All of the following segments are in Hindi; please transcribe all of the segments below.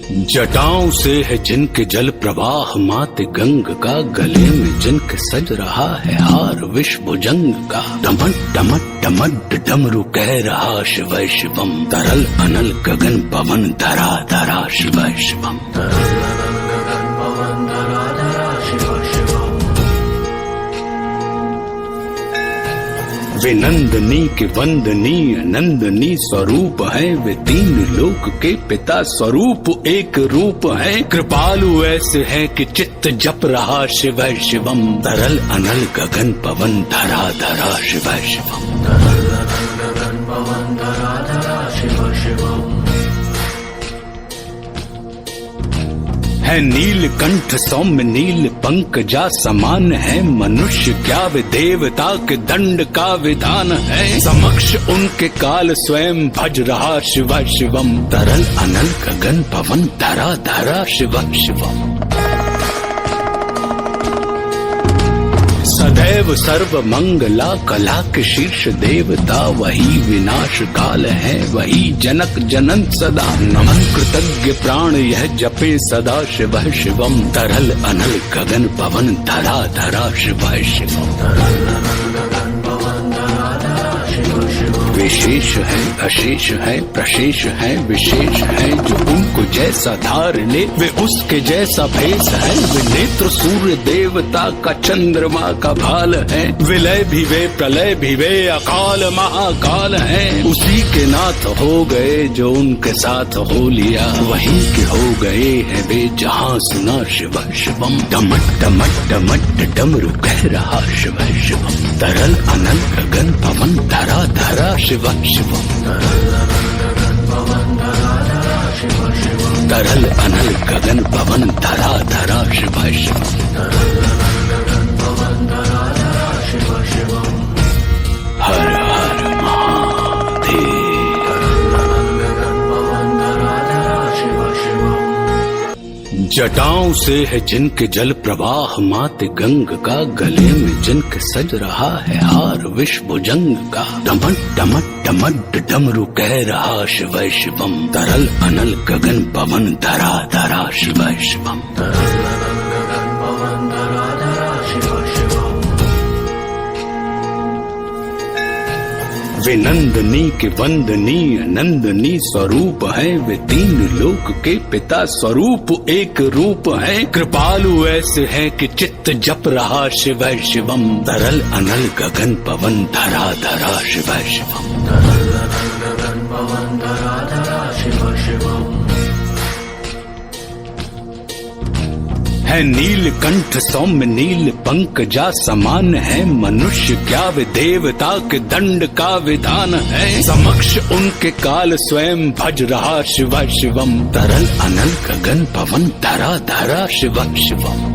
जटाओं से है जिनके जल प्रवाह मात गंग का, गले में जिनके सज रहा है हार विश्वभुजंग का। डमट डमट डमट डमरू कह रहा शिव शिवम, तरल अनल गगन पवन धरा धरा शिव शिवम। वे नंदनी के वंदनीय नंदनी स्वरूप है, वे तीन लोक के पिता स्वरूप एक रूप है। कृपालु ऐसे है कि चित्त जप रहा शिव शिवम, तरल अनल गगन पवन धरा धरा शिव शिवम। तरल अनल गगन पवन धरा धरा शिव शिवम। है नीलकंठ सौम्य नील पंकजा समान है, मनुष्य क्या वे देवता के दंड का विधान है। समक्ष उनके काल स्वयं भज रहा शिव शिवम, तरल अनल गगन पवन धरा धरा शिव शिवम। सदैव सर्व मंगला कला के शीर्ष देवता, वही विनाश काल है वही जनक जनन सदा। नमन कृतज्ञ प्राण यह जपे सदा शिव शिवम, तरल अनल गगन पवन धरा धरा शिव शिवम। तरल अनल गगन पवन धरा धरा शिव शिवम। विशेष है अशेष है प्रशेष है विशेष है, जो उनको जैसा धार ले वे उसके जैसा भेष है। वे नेत्र सूर्य देवता का चंद्रमा का भाल है, विलय भी वे प्रलय भी वे अकाल महाकाल है। उसी के नाथ हो गए जो उनके साथ हो लिया, वहीं के हो गए हैं वे जहां सुना शिव शिवम। डमट डमट डमट डमरू कह रहा शिव शिवम, तरल अनल गगन पवन धरा धरा शिव शिवम। तरल अनल गगन पवन धरा धरा शिव शिवम। तरल अनल गगन पवन धरा धरा शिव शिवम। तरल अनल गगन पवन धरा धरा शिव शिवम। हर हर महादेव। तरल अनल गगन पवन धरा धरा शिव शिवम। जटाओं से है जिनके जल प्रवाह मात गंग का, गले में जिनके सज रहा है हार विश्वभुजंग का। डमट डमट डमट डमरू कह रहा शिव शिवम, तरल अनल गगन पवन धरा धरा शिव शिवम। तरल अनल गगन पवन धरा धरा शिव शिवम। वे नंदनी के वंदनीय नंदनी स्वरूप है, वे तीन लोक के पिता स्वरूप एक रूप है। कृपालु ऐसे है कि चित्त जप रहा शिव शिवम, तरल अनल गगन पवन धरा धरा शिव शिवम। तरल अनल गगन पवन धरा धरा शिव शिवम। है नीलकंठ सौम्य नील पंकजा समान है, मनुष्य क्या वे देवता के दंड का विधान है। समक्ष उनके काल स्वयं भज रहा शिव शिवम, तरल अनल गगन पवन धरा धरा शिव शिवम।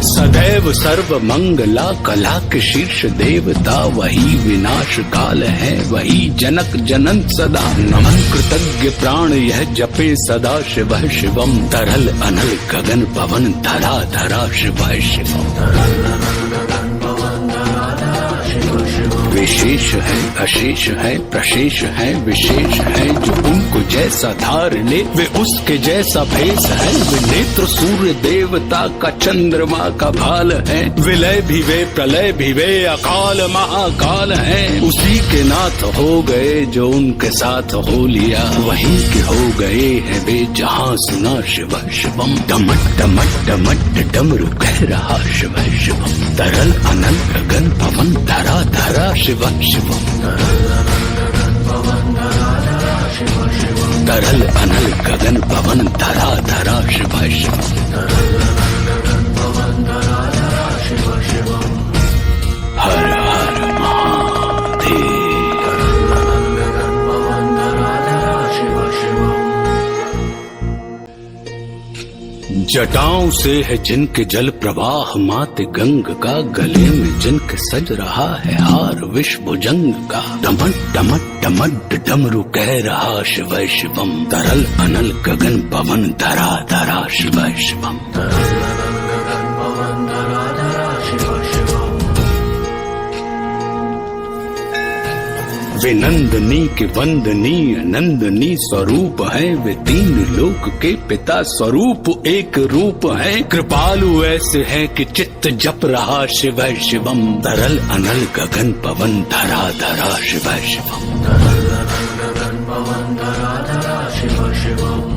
सदैव सर्व मंगला कला के शीर्ष देवता, वही विनाश काल है वही जनक जनन सदा। नमन कृतज्ञ प्राण यह जपे सदा शिव शिवम, तरल अनल गगन पवन धरा धरा शिव शिवम। तरल अनल गगन पवन धरा धरा शिव शिवम। विशेष है अशेष है प्रशेष है विशेष है, जो उनको जैसा धार ले वे उसके जैसा भेष है। वे नेत्र सूर्य देवता का चंद्रमा का भाल है, विलय भी वे प्रलय भी वे अकाल महाकाल है। उसी के नाथ हो गए जो उनके साथ हो लिया, वहीं के हो गए हैं वे जहां सुना शिव शिवम। डमट डमट डमट डमरू कह रहा शिव शिवम, तरल अनल गगन पवन धरा धरा शिव शिवम। तरल अनल गगन पवन धरा धरा शिव शिवम। तरल अनल गगन पवन धरा धरा शिव शिवम। तरल अनल गगन पवन धरा धरा शिव शिवम। हर हर महादेव। तरल अनल गगन पवन धरा धरा शिव शिवम। जटाओं से है जिनके जल प्रवाह मात गंग का, गले में जिनके सज रहा है हार विश्वभुजंग का। डमट डमट डमट डमरू कह रहा शिव शिवम, तरल अनल गगन पवन धरा धरा शिव शिवम। तरल अनल गगन पवन धरा धरा शिव शिवम। वे नंदनी के वंदनीय नंदनी स्वरूप है, वे तीन लोक के पिता स्वरूप एक रूप है। कृपालु ऐसे है कि चित्त जप रहा शिव शिवम, तरल अनल गगन पवन धरा धरा शिव शिवम, तरल अनल गगन पवन धरा धरा शिव शिवम।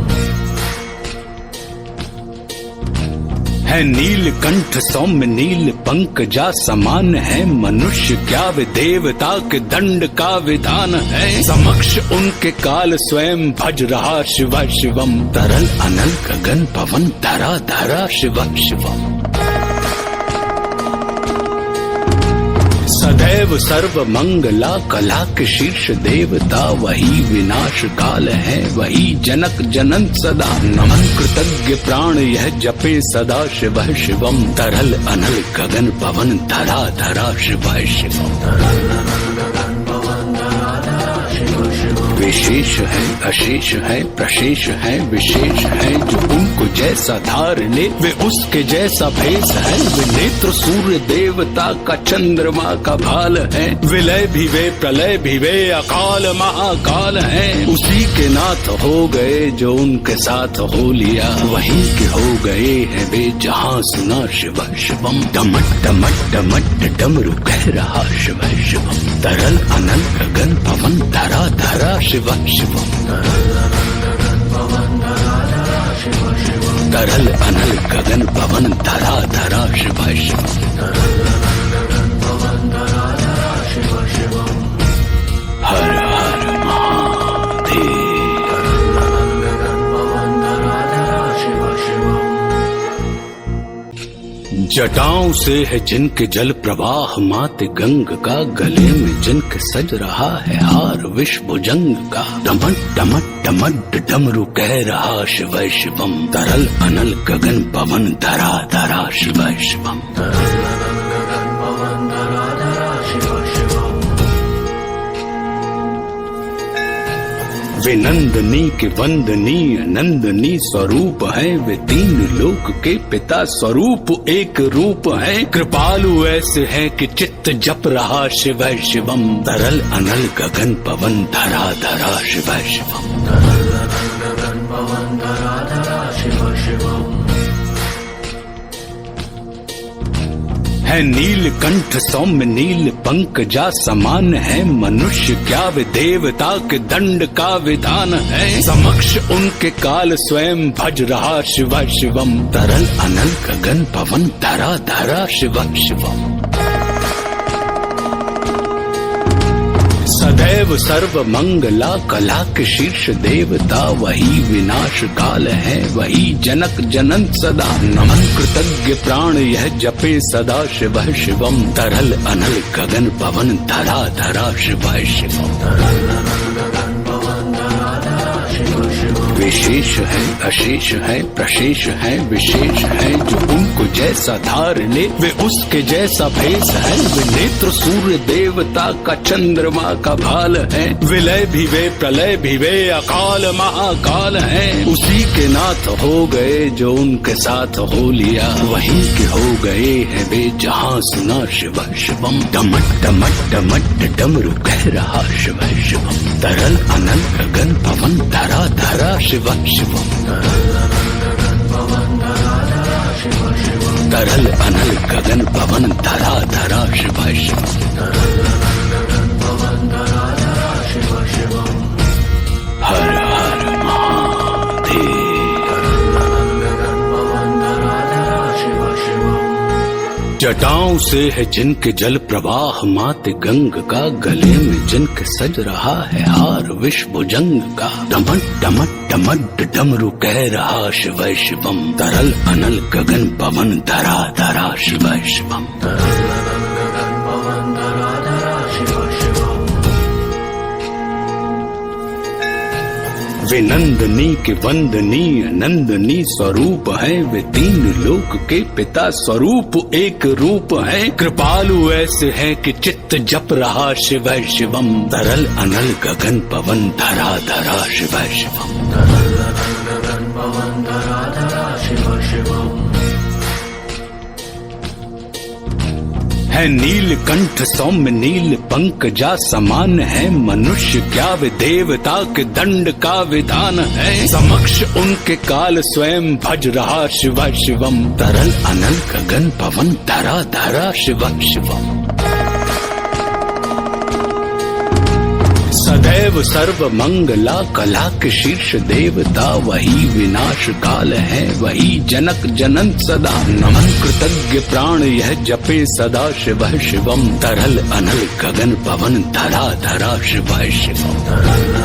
है नीलकंठ सौम्य नील पंकजा समान है, मनुष्य क्या वे देवता के दंड का विधान है। समक्ष उनके काल स्वयं भज रहा शिव शिवम, तरल अनल गगन पवन धरा धरा शिव शिवम। सदैव सर्व मंगला कला के शीर्ष देवता, वही विनाश काल है वही जनक जनन सदा। नमन कृतज्ञ प्राण यह जपे सदा शिव शिवम, तरल अनल गगन पवन धरा धरा शिव शिवम, तरल अनल गगन पवन धरा धरा शिव शिवम। विशेष है अशेष है प्रशेष है विशेष है, जो उनको जैसा धार ले वे उसके जैसा भेष है। वे नेत्र सूर्य देवता का चंद्रमा का भाल है, विलय भी वे प्रलय भी वे अकाल महाकाल है। उसी के नाथ हो गए जो उनके साथ हो लिया, वहीं के हो गए हैं वे जहां सुना शिव शिवम। डमट डमट डमट डमरू कह रहा शिव शिवम, तरल अनल गगन पवन धरा धरा शिव शिवम, तरल अनल गगन पवन धरा धरा शिव शिवम, तरल अनल गगन पवन धरा धरा शिव शिवम, तरल अनल गगन पवन धरा धरा शिव शिवम। हर हर महादेव, तरल अनल गगन पवन धरा धरा शिव शिवम। जटाओं से है जिनके जल प्रवाह माते गंग का, गले में जिनके सज रहा है हार विष भुजंग का। डमट डमट डमट डमरू कह रहा शिव शिवम, तरल अनल गगन पवन धरा धरा शिव शिवम, तरल अनल गगन पवन धरा धरा शिव शिवम। वे नंदनी के वंदनीय नंदनी स्वरूप है, वे तीन लोक के पिता स्वरूप एक रूप है। कृपालु ऐसे है कि चित्त जप रहा शिव शिवम, तरल अनल गगन पवन धरा धरा शिव शिवम, तरल अनल गगन पवन धरा धरा शिव शिवम। है नीलकंठ सौम्य नील पंकजा समान है, मनुष्य क्या वे देवता के दंड का विधान है। समक्ष उनके काल स्वयं भज रहा शिव शिवम, तरल अनल गगन पवन धरा धरा शिव शिवम। सदैव सर्व मंगला कला के शीर्ष देवता, वही विनाश काल है वही जनक जनन सदा। नमन कृतज्ञ प्राण यह जपे सदा शिव शिवम, तरल अनल गगन पवन धरा धरा शिव शिवम, तरल अनल गगन पवन धरा धरा शिव शिवम। विशेष है अशेष है प्रशेष है विशेष है, जो उनको जैसा धार ले वे उसके जैसा भेष है। वे नेत्र सूर्य देवता का चंद्रमा का भाल है, विलय भी वे प्रलय भी वे अकाल महाकाल है। उसी के नाथ हो गए जो उनके साथ हो लिया, वहीं के हो गए हैं वे जहां सुना शिव शिवम। डमट डमट डमट डमरू कह रहा शिव शिवम, तरल अनल गगन पवन धरा धरा शिव शिवम, तरल अनल गगन पवन धरा धरा शिव शिवम, तरल अनल गगन पवन धरा धरा शिव शिवम, तरल अनल गगन पवन धरा धरा शिव शिवम। हर हर महादेव, तरल अनल गगन पवन धरा धरा शिव शिवम। जटाओं से है जिनके जल प्रवाह माते गंग का, गले में जिनके सज रहा है हार विष भुजंग का। डमट डमट डमट डमरू कह रहा शिव शिवम, तरल अनल गगन पवन धरा धरा शिव शिवम, तरल अनल गगन पवन धरा धरा शिव शिवम। वे नंदनी के वंदनीय नंदनी स्वरूप है, वे तीन लोक के पिता स्वरूप एक रूप है। कृपालु ऐसे है कि चित्त जप रहा शिव शिवम, तरल अनल गगन पवन धरा धरा शिव शिवम, तरल अनल गगन पवन धरा धरा शिव शिवम। है नीलकंठ सौम्य नील पंकजा समान है, मनुष्य क्या वे देवता के दंड का विधान है। समक्ष उनके काल स्वयं भज रहा शिव शिवम, तरल अनल गगन पवन धरा धरा शिव शिवम। सदैव सर्व मंगला कला के शीर्ष देवता, वही विनाश काल है वही जनक जनन सदा। नमन कृतज्ञ प्राण यह जपे सदा शिव शिवम, तरल अनल गगन पवन धरा धरा शिव शिवम।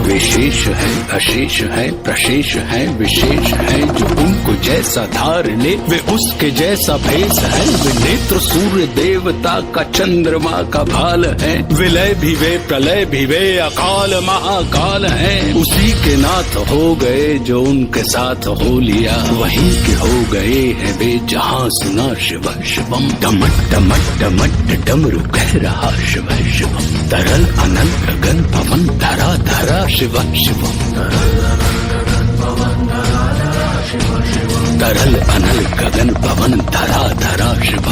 विशेष है अशेष है प्रशेष है विशेष है, जो उनको जैसा धार ले वे उसके जैसा भेष है। वे नेत्र सूर्य देवता का चंद्रमा का भाल है, विलय भी वे प्रलय भी वे अकाल महाकाल है। उसी के नाथ हो गए जो उनके साथ हो लिया, वहीं के हो गए हैं वे जहाँ सुना शिव शिवम। डमट डमट डमट डमरू कह रहा शिव शिवम, तरल अनल गगन पवन धरा धरा शिव शिवम। तरल अनल गगन पवन धरा धरा शिव